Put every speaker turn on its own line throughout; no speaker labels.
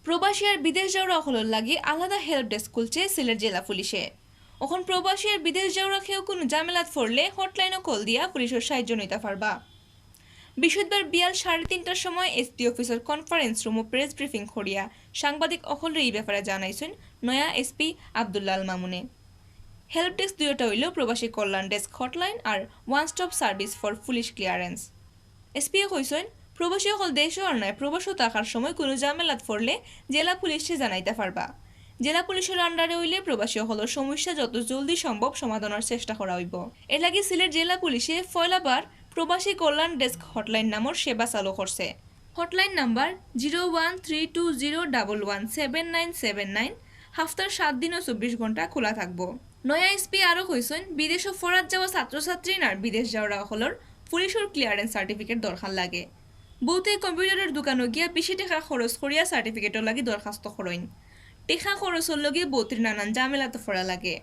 প্রবাসী আর বিদেশ যাওয়ার অখলর লাগে আলাদা হেল্প ডেস্ক খুলছে সিলেট জেলা পুলিশে। এখন প্রবাসী আর বিদেশ যাওয়ার খেয়েও কোনো ঝামেলাত পড়লে হটলাইনও কল দিয়া পুলিশের সাহায্য নিতে পারবা। বৃহস্পতিবার বিয়াল 3:30টার সময় এসপি অফিসের কনফারেন্স রুম ও প্রেস ব্রিফিং করিয়া সাংবাদিক অখলরে এই ব্যাপারে জানাইছেন নয়া এসপি আব্দুল্লাহ আল মামুনে। হেল্প ডেস্ক দুইটা হইল প্রবাসী কল্যাণ ডেস্ক হটলাইন আর one stop service for police clearance. এসপিও কইছেন প্রবাসী সকল দেশ আর নয় প্রবাসও থাকার সময় কোনো ঝামেলাত পড়লে জেলা পুলিশে জানাইতে পারবা। জেলা পুলিশের আন্ডারে হইলে প্রবাসী সকলের সমস্যা যত জলদি সম্ভব সমাধানের চেষ্টা করা হইব। এর লাগে সিলেট জেলা পুলিশে পয়লাবার প্রবাসী কল্যাণ ডেস্ক হটলাইন নামের সেবা চালু করছে। হটলাইন নাম্বার 01320111799 হাফতার 7 দিন ও 24 ঘন্টা খোলা থাকবো। নয়া এসপি আরও কইছেন বিদেশ ও ফরাত যাওয়া ছাত্রছাত্রী আর বিদেশ যাওয়ার হলর পুলিশের ক্লিয়ারেন্স সার্টিফিকেট দরকার লাগে। বহুতে কম্পিউটারের দোকানে গিয়া বেশি টাকা খরচ করিয়া সার্টিফিকেটের লাগি দরখাস্ত করেন। টেকা খরচের লগে বহুতের নানান ঝামেলাতে ফোড়া লাগে।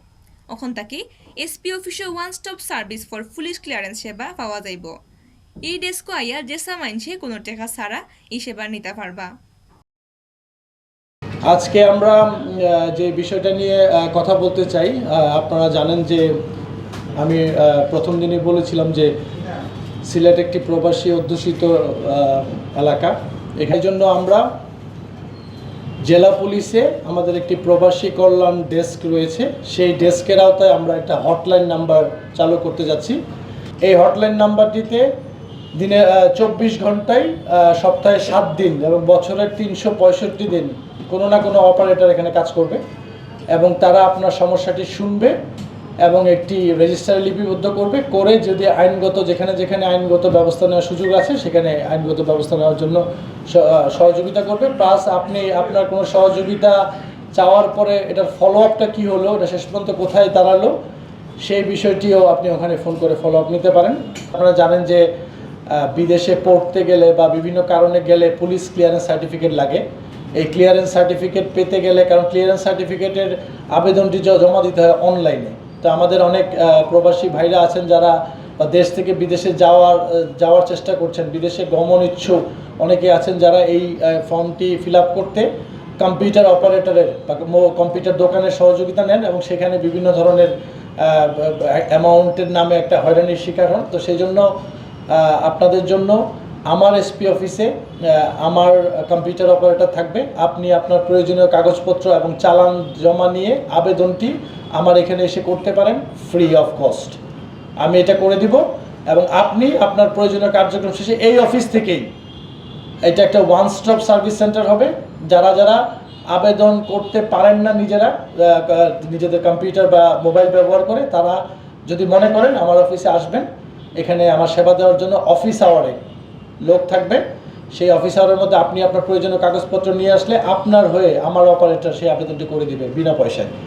এখন তাকে এসপি অফিসে one stop service for police clearance সেবা পাওয়া যাইব। এই ডেস্কো আইয়া জেসা মাইনছে কোনো টাকা ছাড়া এই সেবা নিতে পারবা।
আজকে আমরা যে বিষয়টা নিয়ে কথা বলতে চাই, আপনারা জানেন যে আমি প্রথম দিনই বলেছিলাম যে সিলেট একটি প্রবাসী অধ্যুষিত এলাকা। এই জন্য আমরা জেলা পুলিশে আমাদের একটি প্রবাসী কল্যাণ ডেস্ক রয়েছে। সেই ডেস্কের আওতায় আমরা একটা হটলাইন নাম্বার চালু করতে যাচ্ছি। এই হটলাইন নাম্বারটিতে দিনে 24 ঘন্টায় সপ্তাহে 7 দিন এবং বছরের 365 দিন কোনো না কোনো অপারেটর এখানে কাজ করবে এবং তারা আপনার সমস্যাটি শুনবে এবং একটি রেজিস্টারে লিপিবদ্ধ করে যদি আইনগত যেখানে যেখানে আইনগত ব্যবস্থা নেওয়ার সুযোগ আছে সেখানে আইনগত ব্যবস্থা নেওয়ার জন্য সহযোগিতা করবে। প্লাস আপনি আপনার কোনো সহযোগিতা চাওয়ার পরে এটার ফলো আপটা কী হলো, এটা শেষ পর্যন্ত কোথায় দাঁড়ালো, সেই বিষয়টিও আপনি ওখানে ফোন করে ফলো আপ নিতে পারেন। আপনারা জানেন যে বিদেশে পড়তে গেলে বা বিভিন্ন কারণে গেলে পুলিশ ক্লিয়ারেন্স সার্টিফিকেট লাগে। এই ক্লিয়ারেন্স সার্টিফিকেট পেতে গেলে, কারণ ক্লিয়ারেন্স সার্টিফিকেটের আবেদনটি জমা দিতে হয় অনলাইনে, তো আমাদের অনেক প্রবাসী ভাইরা আছেন যারা দেশ থেকে বিদেশে যাওয়ার চেষ্টা করছেন, বিদেশে গমন ইচ্ছুক অনেকে আছেন যারা এই ফর্মটি ফিল আপ করতে কম্পিউটার অপারেটরের বা কম্পিউটার দোকানের সহযোগিতা নেন এবং সেখানে বিভিন্ন ধরনের অ্যামাউন্টের নামে একটা হয়রানির শিকার হন। তো সেই জন্য আপনাদের জন্য আমার এসপি অফিসে আমার কম্পিউটার অপারেটর থাকবে। আপনি আপনার প্রয়োজনীয় কাগজপত্র এবং চালান জমা নিয়ে আবেদনটি আমার এখানে এসে করতে পারেন ফ্রি অফ কস্ট। আমি এটা করে দিব এবং আপনি আপনার প্রয়োজনীয় কার্যক্রম শেষে এই অফিস থেকেই, এটা একটা ওয়ান স্টপ সার্ভিস সেন্টার হবে। যারা যারা আবেদন করতে পারেন না নিজেদের কম্পিউটার বা মোবাইল ব্যবহার করে, তারা যদি মনে করেন আমার অফিসে আসবেন, এখানে আমার সেবা দেওয়ার জন্য অফিস আওয়ারে লোক থাকবে। সেই অফিস আওয়ারের মধ্যে আপনি আপনার প্রয়োজনীয় কাগজপত্র নিয়ে আসলে আপনার হয়ে আমার অপারেটর সেই আবেদনটি করে দিবে বিনা পয়সায়।